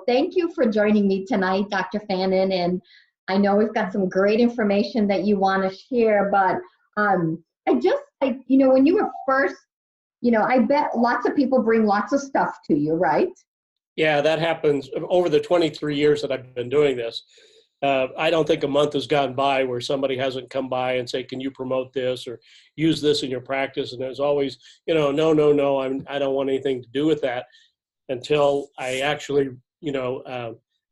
thank you for joining me tonight, Dr. Fannin. And I know we've got some great information that you want to share, but when you were first, I bet lots of people bring lots of stuff to you, right? Yeah, that happens over the 23 years that I've been doing this. I don't think a month has gone by where somebody hasn't come by and say, can you promote this or use this in your practice? And there's always, no, I don't want anything to do with that, until I actually,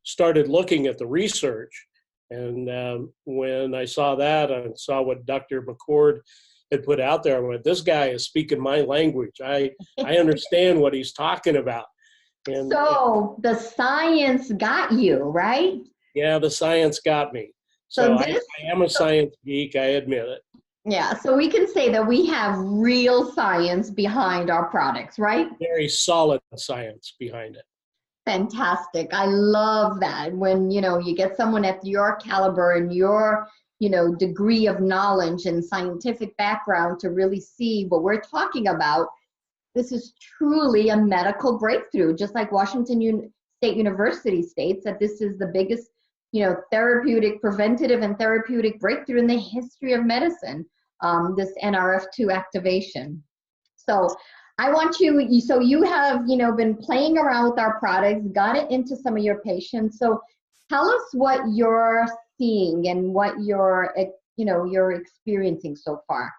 started looking at the research. And when I saw that and saw what Dr. McCord had put out there, I went, this guy is speaking my language. I understand what he's talking about. And so the science got you, right? Yeah, the science got me. So I am a science geek, I admit it. Yeah, so we can say that we have real science behind our products, right? Very solid science behind it. Fantastic. I love that when, you get someone at your caliber and your, degree of knowledge and scientific background to really see what we're talking about. This is truly a medical breakthrough, just like Washington State University states that this is the biggest, preventative and therapeutic breakthrough in the history of medicine, this NRF2 activation. So I want you, so you have, been playing around with our products, got it into some of your patients. So tell us what you're seeing and what you're experiencing so far.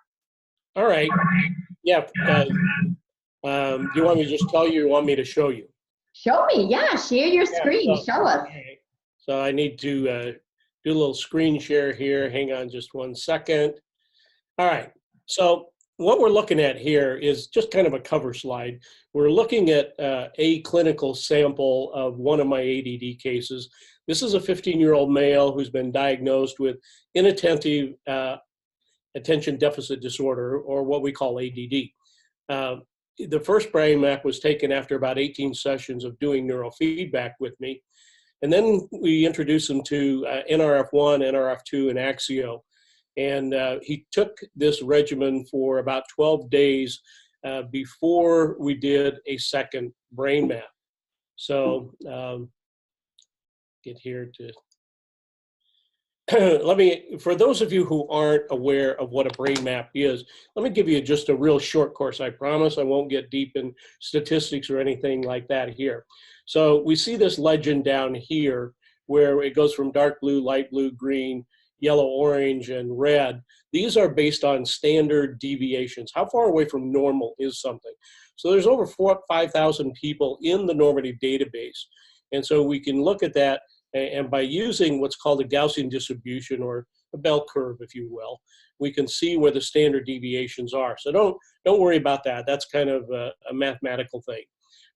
All right. Yeah. Do you want me to just tell you or you want me to show you? Show me. Yeah. Share your screen. Show us. Okay. So I need to do a little screen share here. Hang on just one second. All right. So what we're looking at here is just kind of a cover slide. We're looking at a clinical sample of one of my ADD cases. This is a 15-year-old male who's been diagnosed with inattentive attention deficit disorder, or what we call ADD. The first brain map was taken after about 18 sessions of doing neurofeedback with me. And then we introduced him to NRF1, NRF2, and Axio. And he took this regimen for about 12 days before we did a second brain map. So get here to for those of you who aren't aware of what a brain map is, let me give you just a real short course. I promise I won't get deep in statistics or anything like that here. So we see this legend down here where it goes from dark blue, light blue, green, yellow, orange, and red. These are based on standard deviations. How far away from normal is something? So there's over 5,000 people in the normative database. And so we can look at that, and by using what's called a Gaussian distribution, or a bell curve, if you will, we can see where the standard deviations are. So don't worry about that. That's kind of a mathematical thing.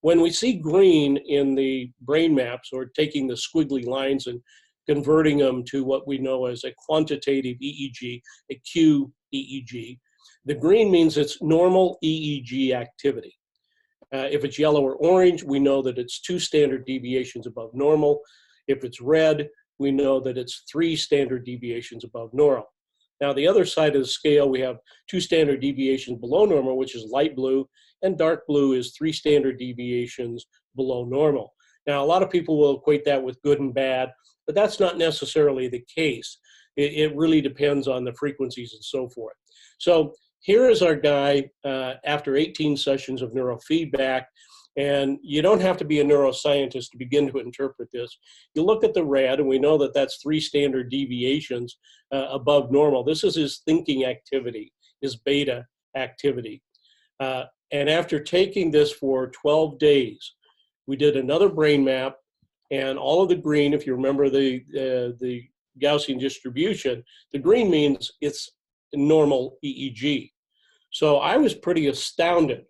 When we see green in the brain maps, or taking the squiggly lines and converting them to what we know as a quantitative EEG, a QEEG, the green means it's normal EEG activity. If it's yellow or orange, we know that it's 2 standard deviations above normal. If it's red, we know that it's 3 standard deviations above normal. Now, the other side of the scale, we have 2 standard deviations below normal, which is light blue, and dark blue is 3 standard deviations below normal. Now, a lot of people will equate that with good and bad, but that's not necessarily the case. It really depends on the frequencies and so forth. So here is our guy after 18 sessions of neurofeedback. And you don't have to be a neuroscientist to begin to interpret this. You look at the red, and we know that that's 3 standard deviations above normal. This is his thinking activity, his beta activity. And after taking this for 12 days, we did another brain map, and all of the green, if you remember the Gaussian distribution, the green means it's normal EEG. So I was pretty astounded.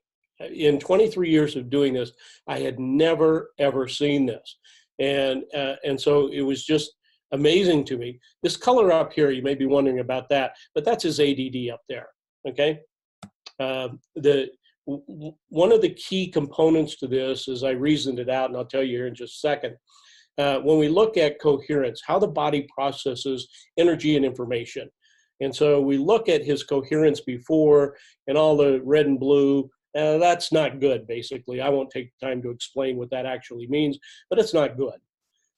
In 23 years of doing this, I had never, ever seen this. And so it was just amazing to me. This color up here, you may be wondering about that, but that's his ADD up there, okay? One of the key components to this, as I reasoned it out, and I'll tell you here in just a second, when we look at coherence, how the body processes energy and information. And so we look at his coherence before, and all the red and blue That's not good, basically. I won't take time to explain what that actually means, but it's not good.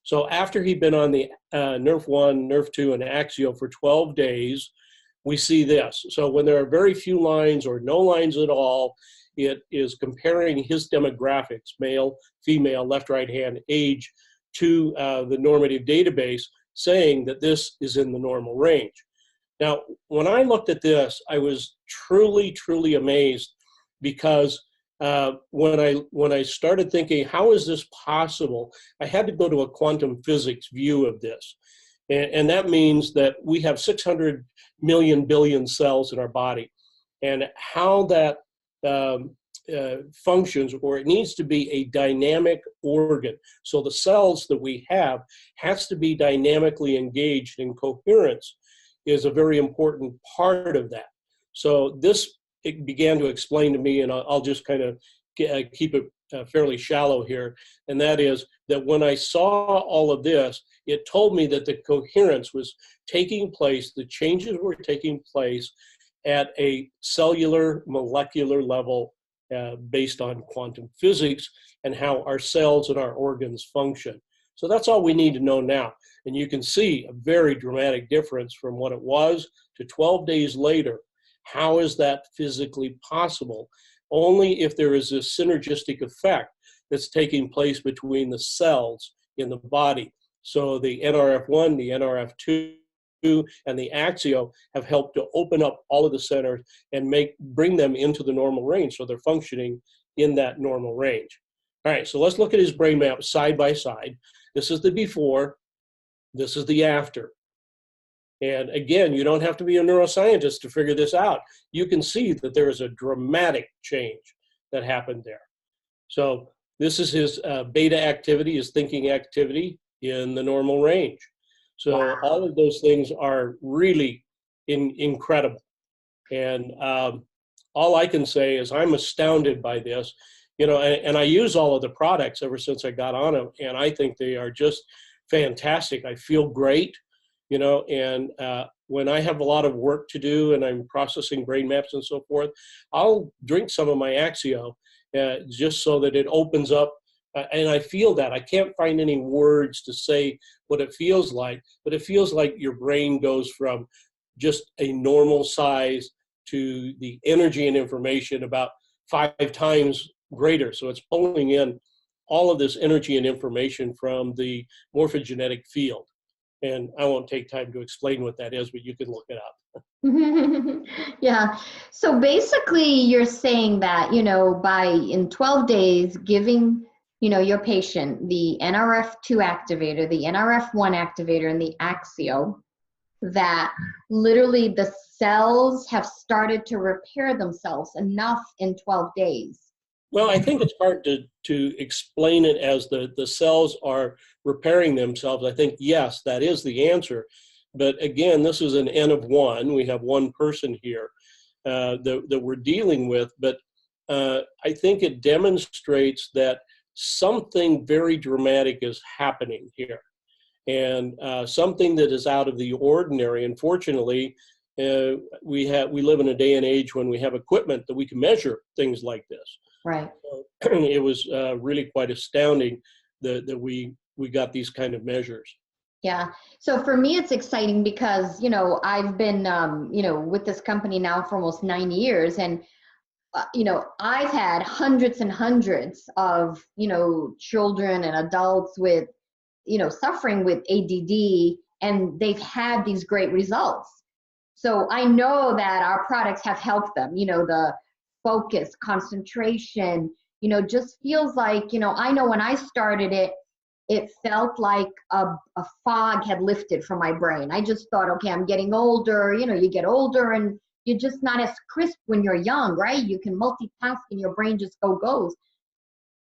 So after he'd been on the Nerf 1, Nerf 2, and Axio for 12 days, we see this. So when there are very few lines or no lines at all, it is comparing his demographics, male, female, left, right hand, age, to the normative database, saying that this is in the normal range. Now, when I looked at this, I was truly, truly amazed, because when I started thinking, how is this possible, I had to go to a quantum physics view of this. And that means that we have 600 million billion cells in our body. And how that functions, or it needs to be a dynamic organ. So the cells that we have has to be dynamically engaged, in coherence is a very important part of that. So this, it began to explain to me, and I'll just kind of keep it fairly shallow here, and that is that when I saw all of this, it told me that the coherence was taking place, the changes were taking place at a cellular, molecular level, based on quantum physics and how our cells and our organs function. So that's all we need to know now. And you can see a very dramatic difference from what it was to 12 days later. How is that physically possible? Only if there is a synergistic effect that's taking place between the cells in the body. So the NRF1, the NRF2, and the Axio have helped to open up all of the centers and bring them into the normal range, so they're functioning in that normal range. All right, so let's look at his brain map side by side. This is the before, this is the after. And again, you don't have to be a neuroscientist to figure this out. You can see that there is a dramatic change that happened there. So this is his beta activity, his thinking activity in the normal range. So wow. All of those things are really incredible. And all I can say is I'm astounded by this. You know, and I use all of the products ever since I got on them, and I think they are just fantastic. I feel great. You know, and when I have a lot of work to do and I'm processing brain maps and so forth, I'll drink some of my Axio just so that it opens up. And I feel that. I can't find any words to say what it feels like, but it feels like your brain goes from just a normal size to the energy and information about 5 times greater. So it's pulling in all of this energy and information from the morphogenetic field. And I won't take time to explain what that is, but you can look it up. Yeah. So basically you're saying that, you know, in 12 days, giving, you know, your patient the NRF2 activator, the NRF1 activator, and the Axio, that literally the cells have started to repair themselves enough in 12 days. Well, I think it's hard to explain it as the cells are repairing themselves. I think, yes, that is the answer. But again, this is an N of 1. We have one person here that we're dealing with. But I think it demonstrates that something very dramatic is happening here. And something that is out of the ordinary. Unfortunately, we live in a day and age when we have equipment that we can measure things like this. Right. So it was really quite astounding that we got these kind of measures. Yeah. So for me, it's exciting because, you know, I've been, you know, with this company now for almost 9 years, and, you know, I've had hundreds and hundreds of, you know, children and adults with, you know, suffering with ADD, and they've had these great results. So I know that our products have helped them, you know, the focus, concentration, you know, just feels like, you know, I know when I started it, it felt like a fog had lifted from my brain. I just thought, okay, I'm getting older, you know, you get older and you're just not as crisp when you're young, right? You can multitask and your brain just goes.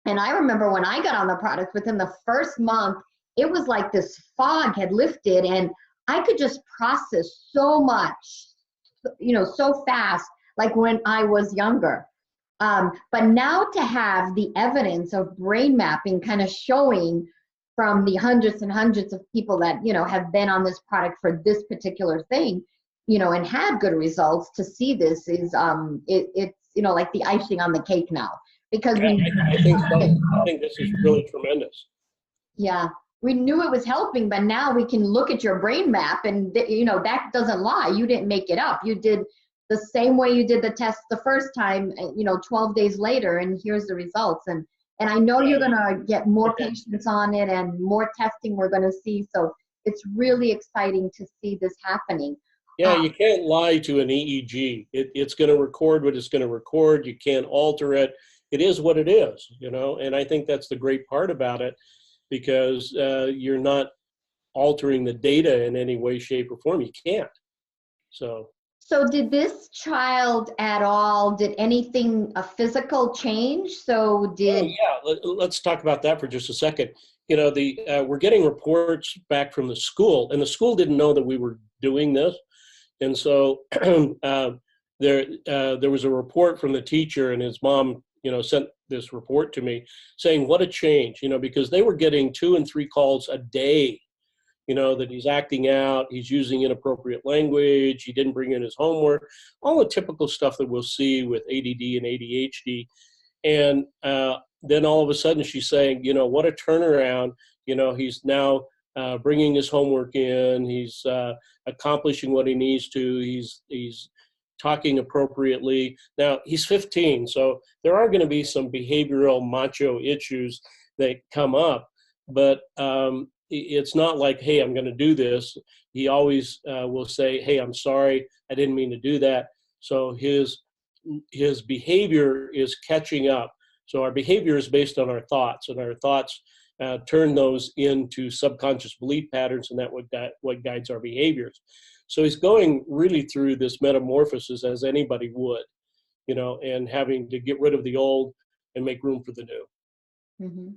And I remember when I got on the product, within the first month, it was like this fog had lifted and I could just process so much, you know, so fast, like when I was younger. But now to have the evidence of brain mapping kind of showing from the hundreds and hundreds of people that, you know, have been on this product for this particular thing, you know, and had good results, to see this is, like the icing on the cake now, because Yeah, I think so. I think this is really tremendous. yeah, we knew it was helping, but now we can look at your brain map and, that doesn't lie. You didn't make it up. You did the same way you did the test the first time, 12 days later, and here's the results. And I know you're going to get more patients on it and more testing we're going to see. So it's really exciting to see this happening. Yeah, you can't lie to an EEG. It's going to record what it's going to record. You can't alter it. It is what it is, and I think that's the great part about it, because you're not altering the data in any way, shape, or form. You can't. So did this child at all, did anything, a physical change? So did... Oh, yeah, let's talk about that for just a second. We're getting reports back from the school, and the school didn't know that we were doing this. And so there was a report from the teacher, and his mom, sent this report to me saying, what a change, because they were getting 2 and 3 calls a day, that he's acting out, he's using inappropriate language, he didn't bring in his homework, all the typical stuff that we'll see with ADD and ADHD. And then all of a sudden she's saying, what a turnaround, he's now bringing his homework in, he's accomplishing what he needs to, he's talking appropriately. Now, he's 15, so there are going to be some behavioral macho issues that come up, but it's not like, hey, I'm going to do this. He always will say, hey, I'm sorry, I didn't mean to do that. So his behavior is catching up. So our behavior is based on our thoughts, and our thoughts turn those into subconscious belief patterns, and what guides our behaviors. So he's going really through this metamorphosis as anybody would, and having to get rid of the old and make room for the new. Mm-hmm.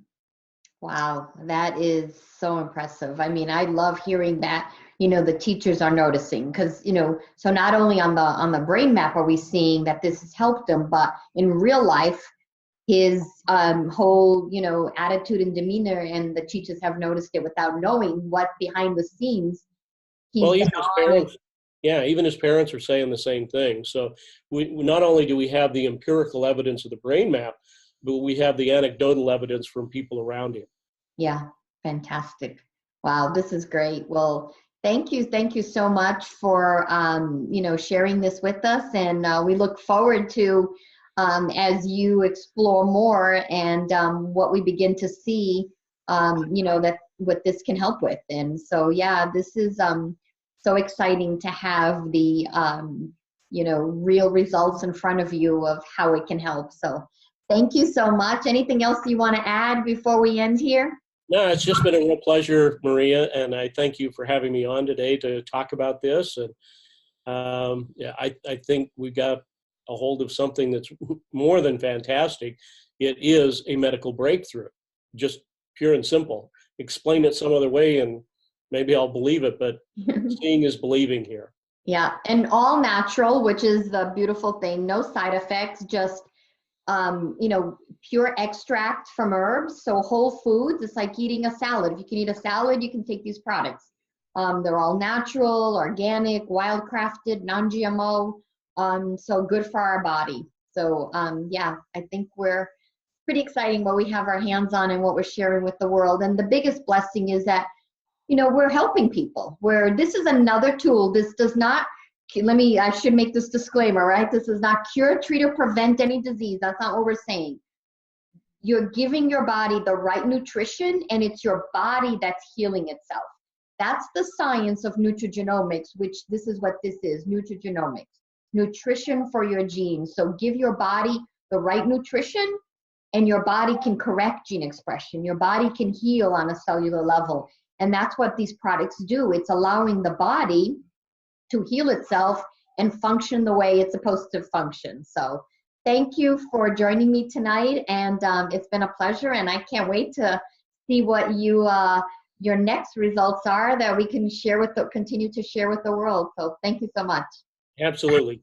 Wow, that is so impressive. I mean, I love hearing that, the teachers are noticing, because, so not only on the brain map are we seeing that this has helped him, but in real life, his whole, attitude and demeanor, and the teachers have noticed it without knowing what behind the scenes he's Well, been even his parents, even his parents are saying the same thing. So we not only do we have the empirical evidence of the brain map, but we have the anecdotal evidence from people around him. Yeah, fantastic. Wow, this is great. Well, thank you so much for sharing this with us, and we look forward to as you explore more and what we begin to see, that what this can help with. And so, yeah, this is so exciting to have the real results in front of you of how it can help. So thank you so much. Anything else you want to add before we end here? No, it's just been a real pleasure, Maria, and I thank you for having me on today to talk about this. And I think we got a hold of something that's more than fantastic. It is a medical breakthrough, just pure and simple. Explain it some other way and maybe I'll believe it, but seeing is believing here. Yeah, and all natural, which is the beautiful thing. No side effects, just pure extract from herbs. So whole foods, it's like eating a salad. If you can eat a salad, you can take these products. They're all natural, organic, wild-crafted, non-GMO, so good for our body. So yeah, I think we're pretty exciting what we have our hands on and what we're sharing with the world. And the biggest blessing is that, we're helping people, where this is another tool. This does not, I should make this disclaimer, right? This does not cure, treat, or prevent any disease. That's not what we're saying. You're giving your body the right nutrition, and it's your body that's healing itself. That's the science of nutrigenomics, which this is what this is, nutrigenomics. Nutrition for your genes. So give your body the right nutrition, and your body can correct gene expression. Your body can heal on a cellular level. And that's what these products do. It's allowing the body to heal itself and function the way it's supposed to function. So thank you for joining me tonight. And it's been a pleasure. And I can't wait to see what your next results are that we can continue to share with the world. So thank you so much. Absolutely.